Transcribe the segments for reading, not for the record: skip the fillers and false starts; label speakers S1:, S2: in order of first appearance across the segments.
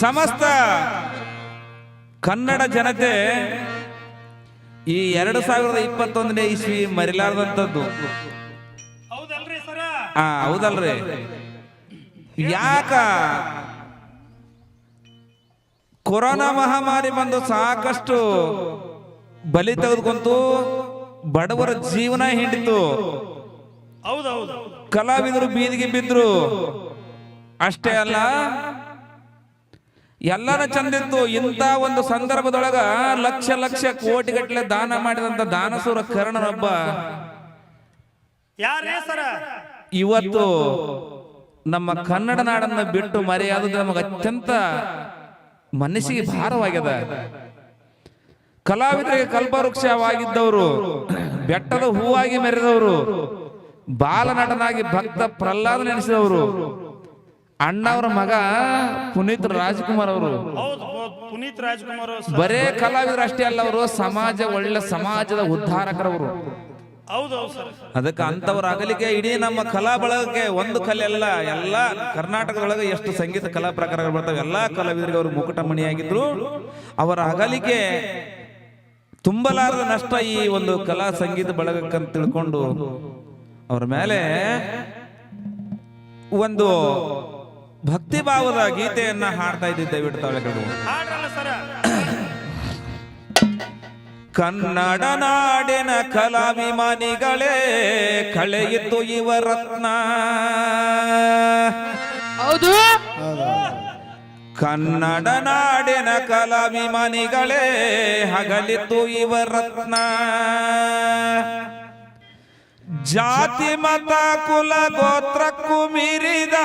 S1: ಸಮಸ್ತ ಕನ್ನಡ ಜನತೆ ಈ 2021ನೇ ಇಸ್ವಿ ಮರಿಲಾರದಂಥದ್ದು. ಹೌದಲ್ರಿ? ಯಾಕ ಕೊರೋನಾ ಮಹಾಮಾರಿ ಬಂದು ಸಾಕಷ್ಟು ಬಲಿ ತೆಗೆದುಕೊಂತು, ಬಡವರ ಜೀವನ ಹಿಂಡಿತು, ಕಲಾವಿದರು ಬೀದಿಗೆ ಬಿದ್ರು. ಅಷ್ಟೇ ಅಲ್ಲ, ಎಲ್ಲರ ಚಂದಿತ್ತು. ಇಂಥ ಒಂದು ಸಂದರ್ಭದೊಳಗ ಲಕ್ಷ ಲಕ್ಷ ಕೋಟಿಗಟ್ಟಲೆ ದಾನ ಮಾಡಿದಂತ ದಾನಸೂರ ಕರ್ಣನೊಬ್ಬ ಇವತ್ತು ನಮ್ಮ ಕನ್ನಡ ನಾಡನ್ನ ಬಿಟ್ಟು ಮರೆಯಾದದ್ದು ನಮಗೆ ಅತ್ಯಂತ ಮನಸ್ಸಿಗೆ ಭಾರವಾಗ್ಯದ. ಕಲಾವಿದರಿಗೆ ಕಲ್ಪವೃಕ್ಷವಾಗಿದ್ದವರು, ಬೆಟ್ಟದ ಹೂವಾಗಿ ಮೆರೆದವರು, ಬಾಲನಟನಾಗಿ ಭಕ್ತ ಪ್ರಹ್ಲಾದ ನೆನೆಸಿದವರು, ಅಣ್ಣವರ ಮಗ ಪುನೀತ್ ರಾಜ್ಕುಮಾರ್ ಅವರು. ಬರೇ ಕಲಾವಿದರು ಅಷ್ಟೇ ಅಲ್ಲ, ಅವರು ಒಳ್ಳೆ ಸಮಾಜದ ಉದ್ಧಾರಕರವರು. ಅದಕ್ಕೆ ಅಂತವ್ರ ಅಗಲಿಕೆ ಇಡೀ ನಮ್ಮ ಕಲಾ ಬಳಗಕ್ಕೆ ಒಂದು ಕಲೆ ಅಲ್ಲ, ಎಲ್ಲ ಕರ್ನಾಟಕದೊಳಗೆ ಎಷ್ಟು ಸಂಗೀತ ಕಲಾ ಪ್ರಕಾರಗಳು ಬರ್ತವೆ ಎಲ್ಲ ಕಲಾವಿದರಿಗೆ ಅವರು ಮುಕುಟಮಣಿಯಾಗಿದ್ರು. ಅವರ ಅಗಲಿಕೆ ತುಂಬಲಾರದ ನಷ್ಟ ಈ ಒಂದು ಕಲಾ ಸಂಗೀತ ಬಳಗಕ್ಕಂತ ತಿಳ್ಕೊಂಡು ಅವರ ಮೇಲೆ ಒಂದು ಭಕ್ತಿ ಭಾವದ ಗೀತೆಯನ್ನ ಹಾಡ್ತಾ ಇದ್ದಿದ್ದೆ. ದಯವಿಟ್ಟು ತಾವೆಗಳು ಕನ್ನಡ ನಾಡಿನ ಕಲಾಭಿಮಾನಿಗಳೇ, ಕಳೆಯಿತು ಇವ ರತ್ನ.
S2: ಹೌದು,
S1: ಕನ್ನಡ ನಾಡಿನ ಕಲಾಭಿಮಾನಿಗಳೇ, ಹಗಲಿತು ಇವ ರತ್ನ. ಜಾತಿ ಮತ ಕುಲ ಗೋತ್ರಕ್ಕೂ ಮೀರಿದ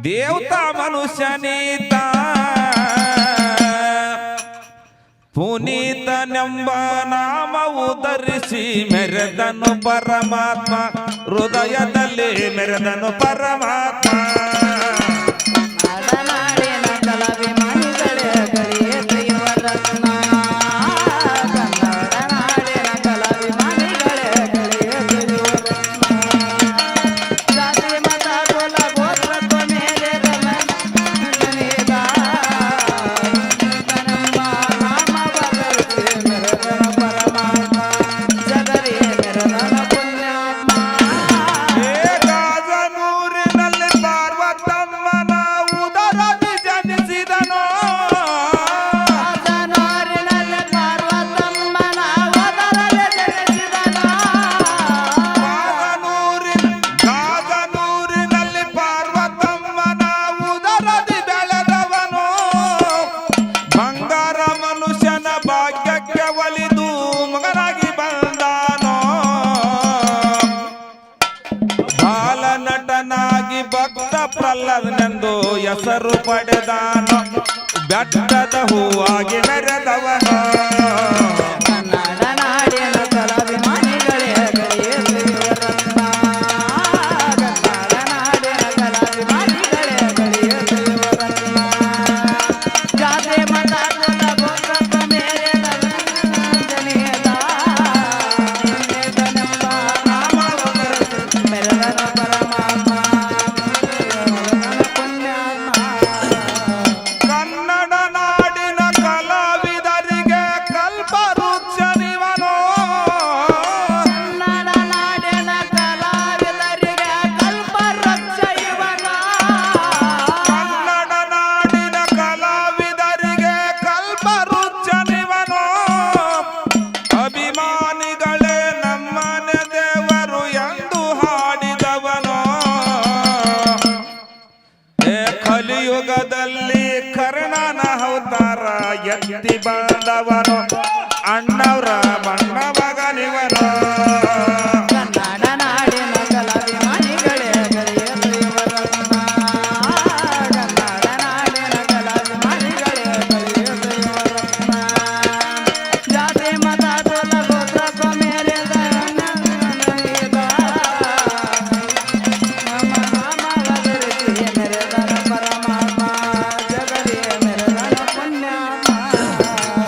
S1: ದೇವತಾ ಮನುಷ್ಯನೀತ, ಪುನೀತನೆಂಬ ನಾಮವು ಧರಿಸಿ ಮೆರೆದನು ಪರಮಾತ್ಮ, ಹೃದಯದಲ್ಲಿ ಮೆರೆದನು ಪರಮಾತ್ಮ. ಪ್ರಹ್ಲಾದನೆಂದು ಹೆಸರು ಪಡೆದಾನು, ಬೆಟ್ಟದ ಹೂವಾಗಿ ಮೆರೆದವನು.
S2: ಕನ್ನಡ ನಾಡಿನ ಕಲಾಭಿಮಾನಿಗಳೇ, ಕನ್ನಡ ನಾಡಿನ ಕಲಾಭಿಮಾನಿಗಳೇ, ಜಾತಿ ಮತ ಕುಲ ಗೋತ್ರಕ್ಕ ಮೇರೆದ ಜನೀಯದ, ಮೆರೆದನ ಪರಮಾತ್ಮ.
S1: ಕಲಿಯುಗದಲ್ಲಿ ಕರ್ಣನ ಅವತಾರ ಎತ್ತಿ ಬಂದವನು, ಅಣ್ಣವರ ಬಣ್ಣ ಮಗನಿವನು.
S2: ಕನ್ನಡ ನಾಡಿನ ಕಲಾಭಿಮಾನಿಗಳೇ, ಕನ್ನಡ ನಾಡಿನ ಕಲಾಭಿಮಾನಿಗಳೇ, ಜಾತಿ ಮತ ಕುಲ ಗೋತ್ರಕ್ಕ ಮೇರೆದ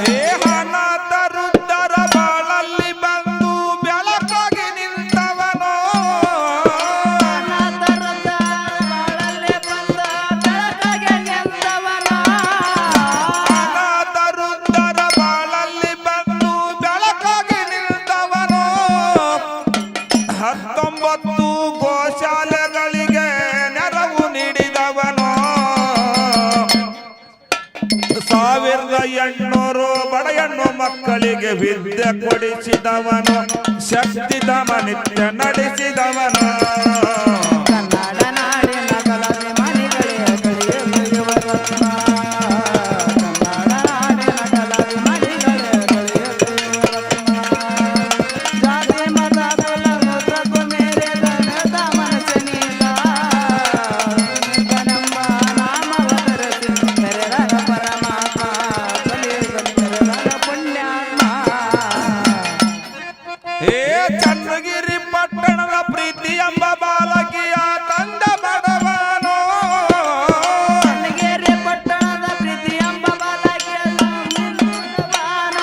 S1: ಹೇ 800 ಬಡ ಹೆಣ್ಣು ಮಕ್ಕಳಿಗೆ ವಿದ್ಯೆ ಕೊಡಿಸಿದವನು, ಶಕ್ತಿ ಧಾಮ ನಿತ್ಯ ನಡೆಸಿದವನು.
S2: ಕನ್ನಡ ನಾಡಿನ ಕಲಾಭಿಮಾನಿಗಳೇ ಕಳೆಯುವ ಯುವ ರತ್ನ. ಕನ್ನಡ ನಾಡಿನ ಕಲಾಭಿಮಾನಿಗಳೇ ಕಳೆಯುವ ಯುವ ರತ್ನ. ಜಾತಿ ಮತ ಕುಲ ಗೋತ್ರಕ್ಕೂ ಮೇರೆದ ನೇತ ಮನಸ್ಸಿನಿಂದ ಕನಂಬ ನಾಮವ ಧರಿಸಿ ಮೆರೆದಾಗ ಪರಮಾತ್ಮ ಕಲಿಯುಗದಲ್ಲಿ ಮೆರೆದಾಗ ಪುಣ್ಯಾತ್ಮ.
S1: ಏ ಚನ್ನಗಿರಿ ಪಟ್ಟಣದ ಪ್ರೀತಿ ಎಂಬ ಬಾಲಕಿಯ ತಂದ ಬಡವನು,
S2: ಚನ್ನಗಿರಿ ಪಟ್ಟಣದ ಪ್ರೀತಿ ಎಂಬ ಬಾಲಕಿಯ ಬಡವನ.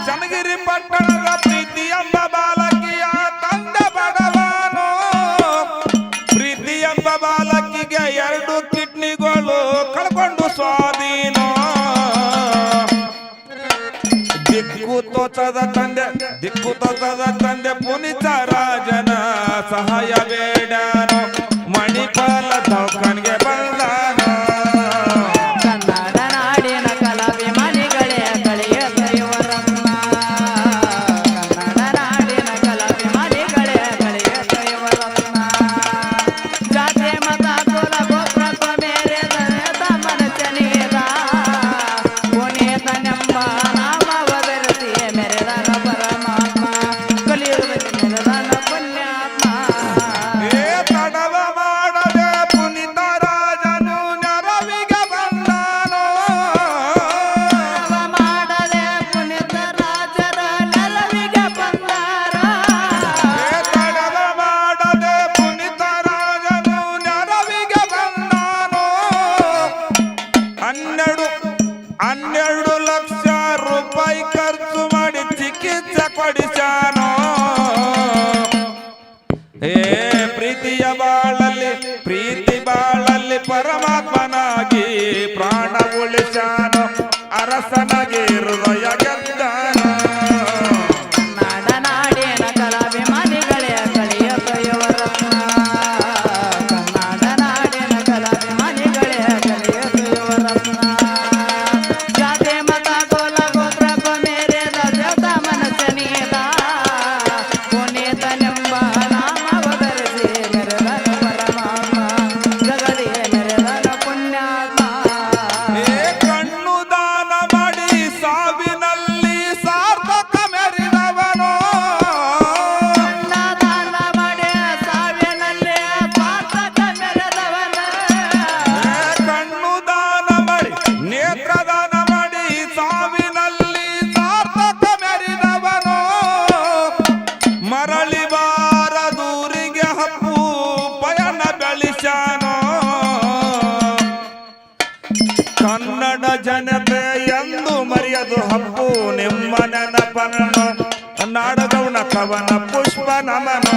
S1: ಚನ್ನಗಿರಿ ಪಟ್ಟಣದ ಪ್ರೀತಿ ಎಂಬ ಬಾಲಕಿಯ ತಂದ ಬಡವನು. ಪ್ರೀತಿ ಎಂಬ ಬಾಲಕಿಗೆ 2 ಕಿಡ್ನಿಗಳು ಕಳ್ಕೊಂಡು ಸ್ವಾಧೀನ. ದಿಕ್ಕು ತೋಚದ ತಂದೆ ಪುನೀತ ರಾಜನ ಸಹಾಯ ಬೇಡನು, ಮಣಿಪಾಲ ದೌಖಾನ್ಗೆ ಬಂದನು.
S2: ಕನ್ನಡ ನಾಡಿನ ಕಲಾಭಿಮಾನಿಗಳೇ ಕಳೆಯುವ ಯುವ ರತ್ನ. ಕನ್ನಡ ನಾಡಿನ ಕಲಾಭಿಮಾನಿಗಳೇ ಕಳೆಯುವ ಯುವ ರತ್ನ. ಜಾತಿ ಮತ ಕುಲ ಗೋತ್ರಕ್ಕೂ ಮೇರೆದ ನೇತ ಮನಸ್ಸಿನಿಂದ ಪುನೀತನೆಂಬ ನಾಮವ ಧರಿಸಿ ಮೆರೆದಾಗ ಪರಮಾತ್ಮ ಕಲಿಯುಗದಲ್ಲಿ ಮೆರೆದಾಗ ಪುಣ್ಯಾತ್ಮ.
S1: ಏ ತಡವ ಮಾಡದೆ ಪುನೀತ ರಾಜನು ನೆರವಿಗೆ ಬಂದನು.
S2: ಮಾಡದೆ ಪುನೀತ ರಾಜರ ನೆರವಿಗೆ ಬಂದಾರ.
S1: ಏ ತಡವ ಮಾಡದೆ ಪುನೀತ ರಾಜನು ನೆರವಿಗೆ ಬಂದನು. 12 ಲಕ್ಷ ರೂಪಾಯಿ ಖರ್ಚು ಮಾಡಿ ಚಿಕಿತ್ಸೆ ಕೊಡಿಸಾನು. ಏ ಪ್ರೀತಿ ಬಾಳಲ್ಲಿ ಪರಮಾತ್ಮನಾಗಿ ಪ್ರಾಣ ಉಳಿಸಾನು. ಅರಸನಾಗಿ ಹೃದಯ ಗೆದ್ದನು.
S2: ಕನ್ನಡ ನಾಡಿನ ಕಲಾಭಿಮಾನಿಗಳೇ ಕಳೆಯುವ ಯುವ ರತ್ನ. ಕನ್ನಡ ನಾಡಿನ ಕಲಾಭಿಮಾನಿಗಳೇ ಕಳೆಯುವ ಯುವ ರತ್ನ. ಜಾತಿ ಮತ ಕುಲ ಗೋತ್ರಕ್ಕೂ ಮೇರೆದ ದೇವತ ಮನಸ್ಸಿನಿಂದ ಪುನೀತನೆಂಬ ನಾಮವ ಧರಿಸಿ ಮೆರೆದಾಗ ಪರಮಾತ್ಮ ಜಗದಿಗೆ ಮೆರೆದಾಗ ಪುಣ್ಯಾತ್ಮ.
S1: ಏ ಕಣ್ಣು ದಾನ ಮಾಡಿ ಸಾವಿನಲ್ಲಿ ಸಾರ್ಥಕ ಮೆರೆದವನು.
S2: ಅನ್ನದಾನ ಮಾಡಿ ಸಾವಿನಲ್ಲಿ ಸ್ವಾರ್ಥಕ ಮೆರೆದವನ.
S1: ಏ ಕಣ್ಣು ದಾನ ಮಾಡಿ ನೇತ್ರದಾನ ಮಾಡಿ ಸಾವಿನಲ್ಲಿ ಸಾರ್ಥಕ ಮೆರೆದವನು. ಮರಳಿ ಬಾರದೂರಿಗೆ ಹಪ್ಪು ಪಯಣ ಬೆಳೆಸಾನು. ಕನ್ನಡ ಜನತೆ ಎಂದು ಮರೆಯದು ಹಬ್ಬು ನಿಮ್ಮ ನೆನಪನ್ನು. ನಾಡಗೌನ ಕವನ ಪುಷ್ಪ ನಮನ.